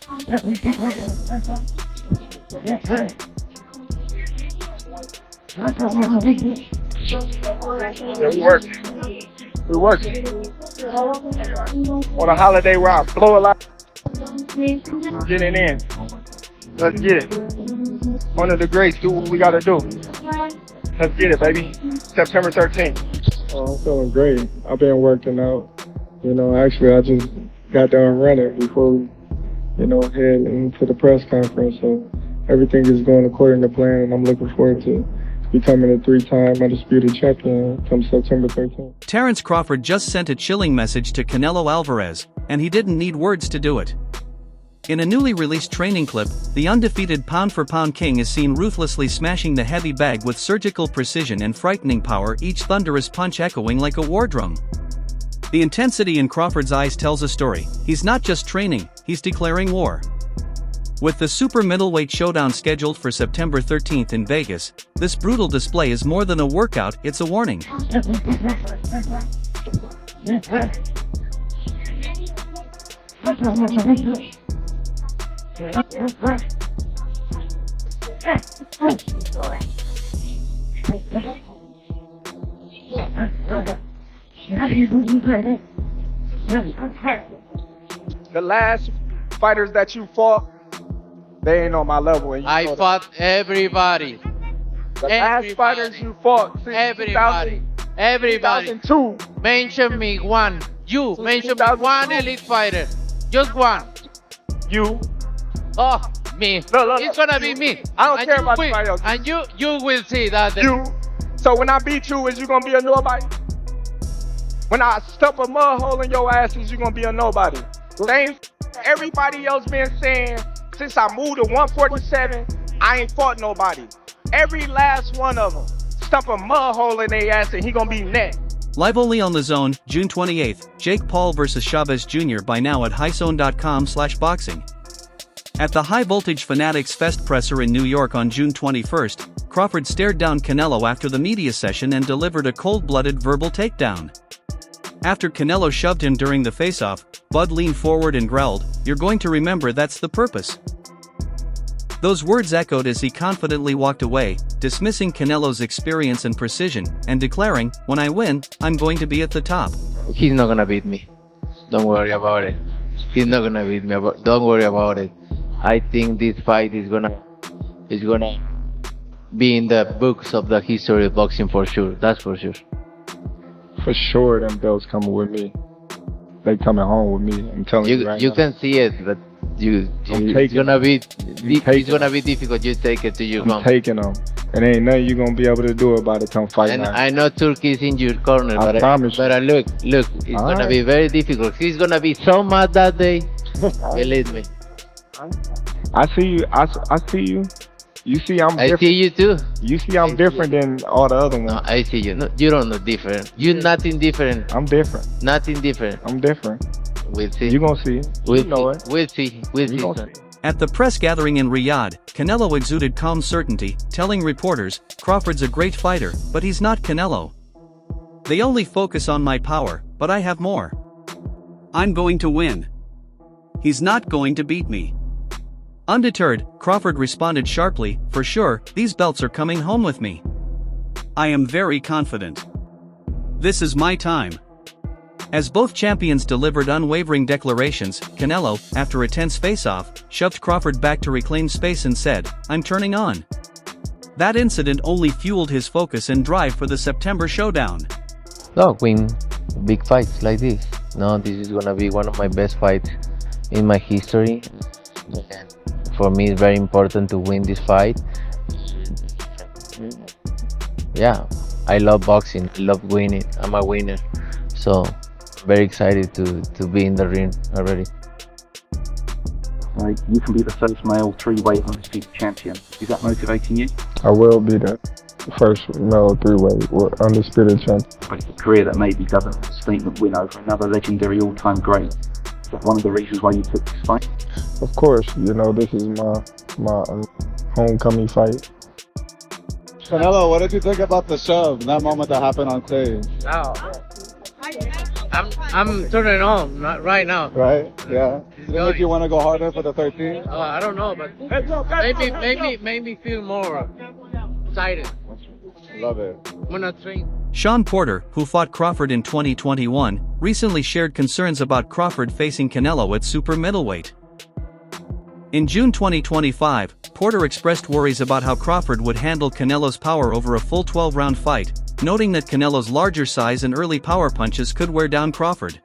We work. We work. On a holiday where I blow a lot. Get it in. Let's get it. Under the grace, do what we gotta do. Let's get it, baby. September 13th. Oh, I'm feeling great. I've been working out. You know, actually, I just got done running before we, head into the press conference. So everything is going according to plan, and I'm looking forward to becoming a 3-time undisputed champion come September 13th. Terence Crawford just sent a chilling message to Canelo Alvarez, and he didn't need words to do it. In a newly released training clip, the undefeated pound-for-pound king is seen ruthlessly smashing the heavy bag with surgical precision and frightening power, each thunderous punch echoing like a war drum. The intensity in Crawford's eyes tells a story. He's not just training, he's declaring war. With the super middleweight showdown scheduled for September 13th in Vegas, this brutal display is more than a workout, it's a warning. The last fighters that you fought, they ain't on my level. And I fought everybody. The last fighters you fought since Everybody. 2002. Mention me one. You mention me one elite fighter. Just one. You. Oh, me. Look. It's gonna be me. I don't care about anybody else. And you will see that. You. So when I beat you, is you gonna be a nobody? When I stuff a mud hole in your ass, is you gonna be a nobody? Same. Everybody else been saying since I moved to 147, I ain't fought nobody. Every last one of them stump a mud hole in their ass and he gonna be next. Live only on DAZN, June 28th, Jake Paul vs. Chavez Jr. by now at highzone.com/boxing. At the High Voltage Fanatics Fest presser in New York on June 21st, Crawford stared down Canelo after the media session and delivered a cold-blooded verbal takedown. After Canelo shoved him during the face-off, Bud leaned forward and growled, "You're going to remember that's the purpose." Those words echoed as he confidently walked away, dismissing Canelo's experience and precision, and declaring, "When I win, I'm going to be at the top." He's not gonna beat me. Don't worry about it. He's not gonna beat me. Don't worry about it. I think this fight is gonna be in the books of the history of boxing for sure. That's for sure. For sure, them belts coming with me. They coming home with me. I'm telling you right now. You can see it, but it's gonna be difficult. You take it to your home. I'm taking them, and ain't nothing you gonna be able to do about it. Come fight And now. I know Turkey is in your corner, I promise you. But look, it's gonna be very difficult. He's gonna be so mad that day. Believe me. I see you. I see you. You see I'm different. I see you too. You see I'm different than all the other ones. No, I see you. No, you don't look different. You're nothing different. I'm different. Nothing different. I'm different. We'll see. You gonna see it. We'll you know see. it. We'll see. We'll see. Gonna see. At the press gathering in Riyadh, Canelo exuded calm certainty, telling reporters, "Crawford's a great fighter, but he's not Canelo. They only focus on my power, but I have more. I'm going to win. He's not going to beat me." Undeterred, Crawford responded sharply, "For sure, these belts are coming home with me. I am very confident. This is my time." As both champions delivered unwavering declarations, Canelo, after a tense face-off, shoved Crawford back to reclaim space and said, "I'm turning on." That incident only fueled his focus and drive for the September showdown. No, win big fights like this. No, this is gonna be one of my best fights in my history. And for me, it's very important to win this fight. Yeah, I love boxing. I love winning. I'm a winner. So, very excited to be in the ring already. Like, you can be the first male 3-weight undisputed champion. Is that motivating you? I will be the first male 3-weight undisputed champion. It's a career that maybe doesn't have a statement win over another legendary all-time great. Is that one of the reasons why you took this fight? Of course, this is my homecoming fight. Canelo, what did you think about the shove, that moment that happened on stage? Wow. I'm turning it on, not right now. Right? Yeah. Does it make you want to go harder for the 13? I don't know, but maybe me feel more excited Love it. when I train. Sean Porter, who fought Crawford in 2021, recently shared concerns about Crawford facing Canelo at super middleweight. In June 2025, Porter expressed worries about how Crawford would handle Canelo's power over a full 12-round fight, noting that Canelo's larger size and early power punches could wear down Crawford.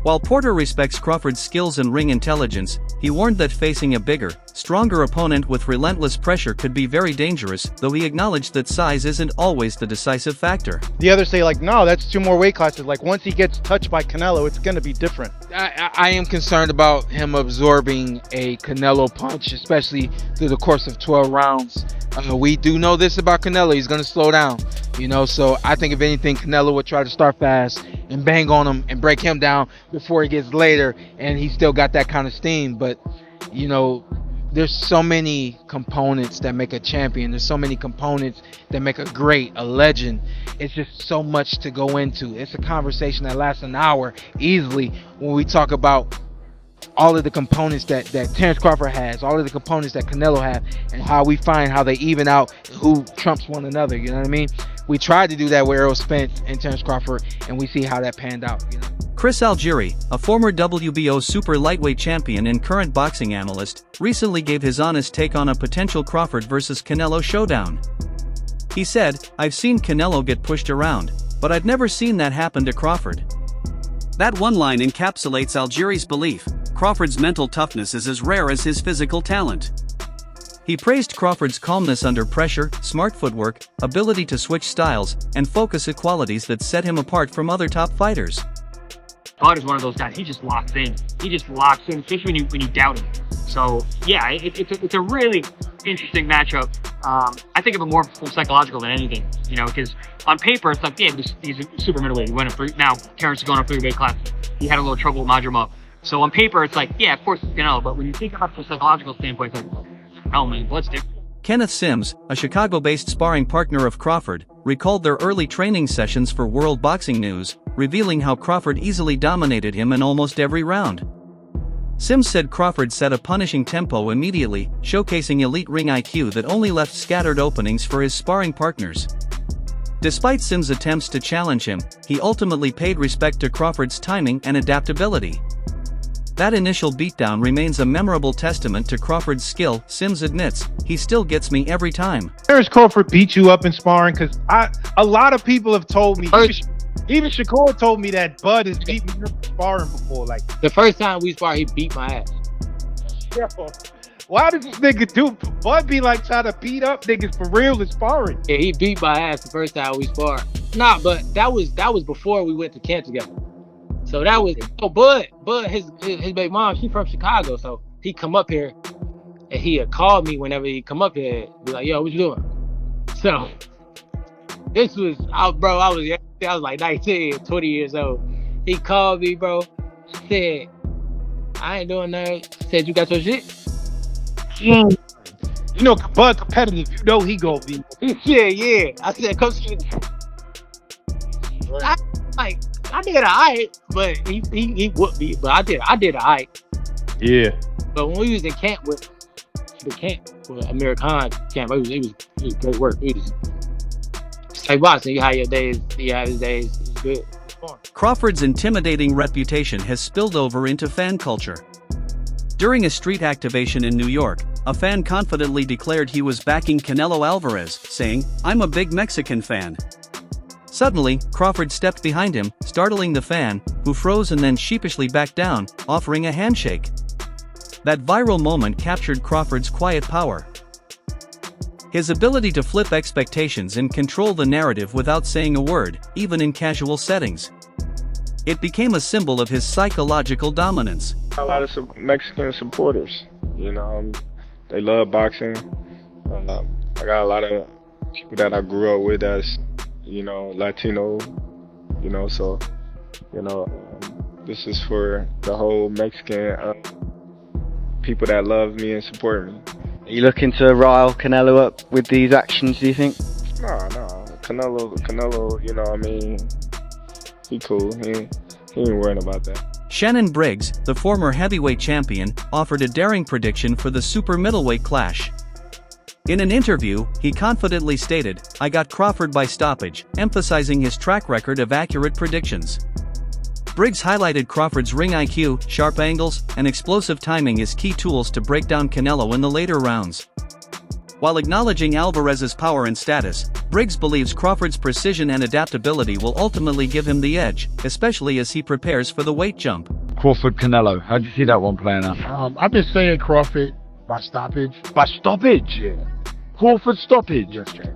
While Porter respects Crawford's skills and ring intelligence, he warned that facing a bigger, stronger opponent with relentless pressure could be very dangerous, though he acknowledged that size isn't always the decisive factor. The others say like, no, that's 2 more weight classes. Like once he gets touched by Canelo, it's gonna be different. I am concerned about him absorbing a Canelo punch, especially through the course of 12 rounds. We do know this about Canelo, he's going to slow down, you know, so I think if anything, Canelo would try to start fast and bang on him and break him down before he gets later, and he's still got that kind of steam. But, you know, there's so many components that make a champion. There's so many components that make a great, a legend. It's just so much to go into. It's a conversation that lasts an hour easily when we talk about all of the components that Terence Crawford has, all of the components that Canelo have, and how we find how they even out, who trumps one another, you know what I mean? We tried to do that with Errol Spence and Terence Crawford, and we see how that panned out, you know? Chris Aljiri, a former WBO super lightweight champion and current boxing analyst, recently gave his honest take on a potential Crawford versus Canelo showdown. He said, "I've seen Canelo get pushed around, but I've never seen that happen to Crawford." That one line encapsulates Aljiri's belief: Crawford's mental toughness is as rare as his physical talent. He praised Crawford's calmness under pressure, smart footwork, ability to switch styles, and focus qualities that set him apart from other top fighters. Bud is one of those guys. He just locks in. He just locks in, especially when you doubt him. So yeah, it's a really interesting matchup. I think of it more from psychological than anything, you know, because on paper it's like, yeah, he's a super middleweight. He went up 3. Now Terence is going up 3 weight class. He had a little trouble with Majima. So on paper it's like, yeah, of course it's Canelo. But when you think about it from a psychological standpoint, it's like, oh man, what's different? Kenneth Sims, a Chicago-based sparring partner of Crawford, recalled their early training sessions for World Boxing News, revealing how Crawford easily dominated him in almost every round. Sims said Crawford set a punishing tempo immediately, showcasing elite ring IQ that only left scattered openings for his sparring partners. Despite Sims' attempts to challenge him, he ultimately paid respect to Crawford's timing and adaptability. That initial beatdown remains a memorable testament to Crawford's skill. Sims admits, "He still gets me every time." Terence Crawford beat you up in sparring? Because a lot of people have told me, even Shakur told me that Bud has beat me up in sparring before. Like The first time we sparred, he beat my ass. yo, why does this nigga do? Bud be like trying to beat up niggas for real in sparring. Yeah, he beat my ass the first time we sparred. Nah, but that was before we went to camp together. So that was Bud his baby mom, she from Chicago, so he come up here and he had called me whenever he come up here, be like, yo, what you doing? So this was I was like 19, 20 years old. He called me, bro, said, I ain't doing nothing. Said, you got your shit? You know, Bud competitive, you know he gonna be. Yeah. I said, come shit. I did alright, but he whooped me. But I did alright. Yeah. But when we was in camp with Amir Khan camp, it was great work. It was just like boxing. You have your days, you have his days. It's good. It's fun. Crawford's intimidating reputation has spilled over into fan culture. During a street activation in New York, a fan confidently declared he was backing Canelo Alvarez, saying, "I'm a big Mexican fan." Suddenly, Crawford stepped behind him, startling the fan, who froze and then sheepishly backed down, offering a handshake. That viral moment captured Crawford's quiet power. His ability to flip expectations and control the narrative without saying a word, even in casual settings. It became a symbol of his psychological dominance. A lot of Mexican supporters, you know, they love boxing. I got a lot of people that I grew up with as, you know, Latino, you know, so, you know, this is for the whole Mexican people that love me and support me. Are you looking to rile Canelo up with these actions, do you think? No, Canelo, you know what I mean, he cool. He ain't worrying about that. Shannon Briggs, the former heavyweight champion, offered a daring prediction for the super middleweight clash. In an interview, he confidently stated, "I got Crawford by stoppage," emphasizing his track record of accurate predictions. Briggs highlighted Crawford's ring IQ, sharp angles, and explosive timing as key tools to break down Canelo in the later rounds. While acknowledging Alvarez's power and status, Briggs believes Crawford's precision and adaptability will ultimately give him the edge, especially as he prepares for the weight jump. Crawford Canelo, how do you see that one playing out? I've been saying Crawford by stoppage. By stoppage? Yeah. Crawford stoppage? Yes, sir.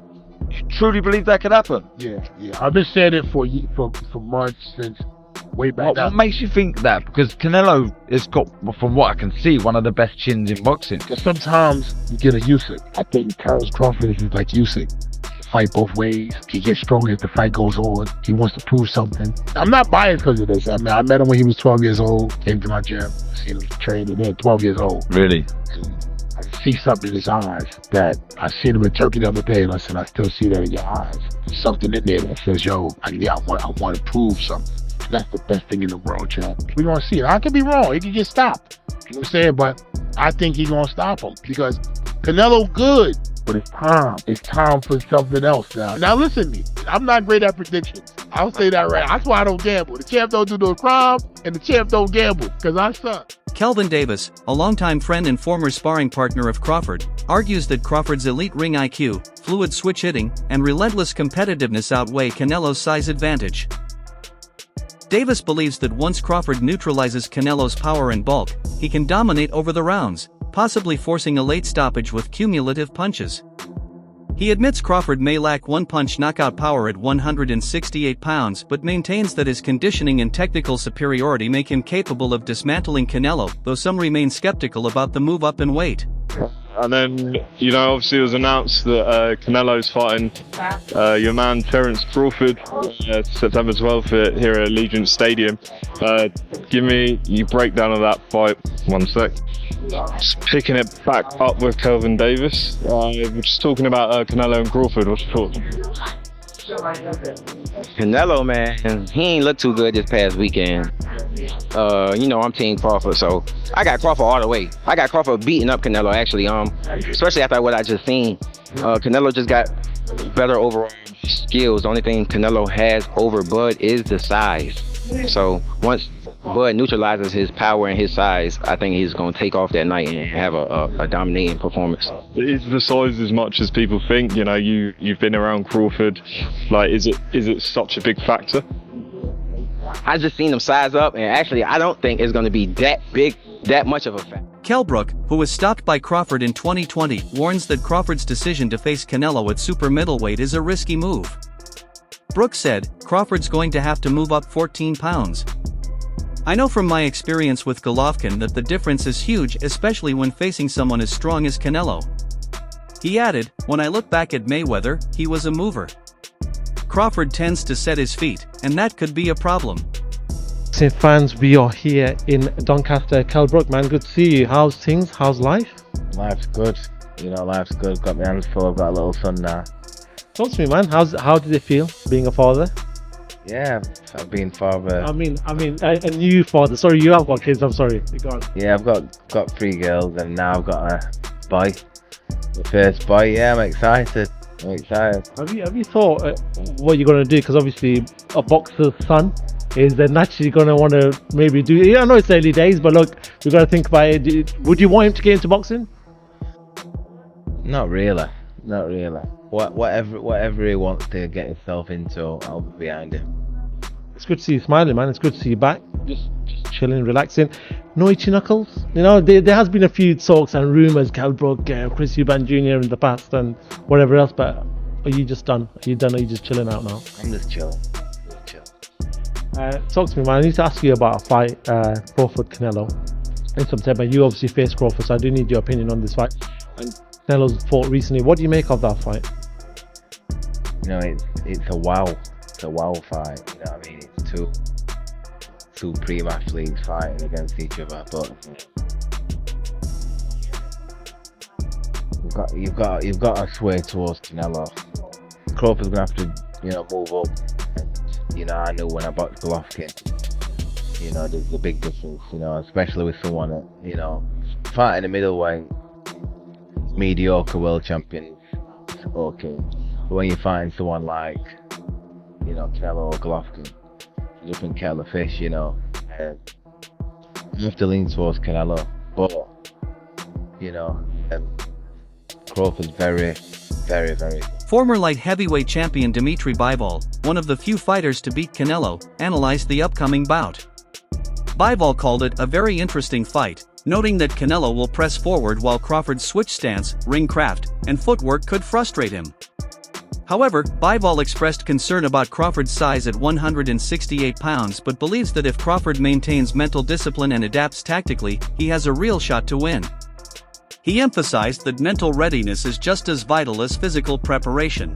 You truly believe that could happen? Yeah. I've been saying it for months, since way back. What makes you think that? Because Canelo has got, from what I can see, one of the best chins in boxing. Because sometimes you get a Usyk. I think Terence Crawford is like Usyk. Fight both ways. He gets stronger as the fight goes on. He wants to prove something. I'm not biased because of this. I mean, I met him when he was 12 years old. Came to my gym. Seen him training there, 12 years old. Really? I see something in his eyes that I seen him in Turkey the other day, and I said, I still see that in your eyes. There's something in there that says, yo, I want to prove something. That's the best thing in the world, champ. We're going to see it. I could be wrong. He could get stopped. You know what I'm saying? But I think he's going to stop him because Canelo good. But it's time. It's time for something else now. Now listen to me. I'm not great at predictions. I'll say that right. That's why I don't gamble. The champ don't do no crime, and the champ don't gamble, because I suck. Kelvin Davis, a longtime friend and former sparring partner of Crawford, argues that Crawford's elite ring IQ, fluid switch hitting, and relentless competitiveness outweigh Canelo's size advantage. Davis believes that once Crawford neutralizes Canelo's power and bulk, he can dominate over the rounds, possibly forcing a late stoppage with cumulative punches. He admits Crawford may lack one-punch knockout power at 168 pounds but maintains that his conditioning and technical superiority make him capable of dismantling Canelo, though some remain skeptical about the move up in weight. And then, obviously it was announced that Canelo's fighting your man Terence Crawford September 12th here at Allegiant Stadium. Give me your breakdown of that fight. One sec. Just picking it back up with Kelvin Davis. We're just talking about Canelo and Crawford. What's your thoughts? Canelo, man, he ain't look too good this past weekend. I'm Team Crawford, so I got Crawford all the way. I got Crawford beating up Canelo, actually, especially after what I just seen. Canelo just got better overall skills. The only thing Canelo has over Bud is the size. So once Bud neutralizes his power and his size, I think he's going to take off that night and have a dominating performance. Is the size as much as people think? You've been around Crawford. Is it such a big factor? I just seen him size up, and actually I don't think it's going to be that big, that much of a factor. Kell, who was stopped by Crawford in 2020, warns that Crawford's decision to face Canelo at super middleweight is a risky move. Brook said, "Crawford's going to have to move up 14 pounds. I know from my experience with Golovkin that the difference is huge, especially when facing someone as strong as Canelo." He added, "When I look back at Mayweather, he was a mover. Crawford tends to set his feet, and that could be a problem." Fans, we are here in Doncaster. Kell, Brook, man, good to see you. How's things? How's life? Life's good. Life's good. Got my hands full. I've got a little son now. Talk to me, man. How did it feel being a father? Yeah, I've been father. I mean, a new father. Sorry, you have got kids. I'm sorry. Go on. Yeah, I've got 3 girls, and now I've got a boy. The first boy. Yeah, I'm excited. Have you thought what you're gonna do? Because obviously, a boxer's son is naturally gonna want to maybe do. I know it's early days, but look, we gotta think about it. Would you want him to get into boxing? Not really. Whatever he wants to get himself into, I'll be behind him. It's good to see you smiling, man. It's good to see you back. Just chilling, relaxing. No itchy knuckles. There has been a few talks and rumours, Kell, Brook, Chris Eubank Jr. in the past and whatever else, but are you just done? Are you done? Are you just chilling out now? I'm just chilling. Talk to me, man. I need to ask you about a fight, Crawford Canelo in September. You obviously faced Crawford, so I do need your opinion on this fight. And Canelo's fought recently. What do you make of that fight? It's a wow. It's a wow fight. It's two prime athletes fighting against each other, but you've got to sway towards Canelo. Crawford's gonna have to move up. And, I knew when I boxed Golovkin, You know, there's a big difference. You know, especially with someone that, you know, fight in the middleweight, mediocre world champions, okay. But when you find someone like, you know, Canelo or Golovkin, different kettle of fish, you know, and you have to lean towards Canelo, but, you know, Crawford's very. Former light heavyweight champion Dmitriy Bivol, one of the few fighters to beat Canelo, analyzed the upcoming bout. Bivol called it a very interesting fight, noting that Canelo will press forward while Crawford's switch stance, ring craft, and footwork could frustrate him. However, Bivol expressed concern about Crawford's size at 168 pounds but believes that if Crawford maintains mental discipline and adapts tactically, he has a real shot to win. He emphasized that mental readiness is just as vital as physical preparation.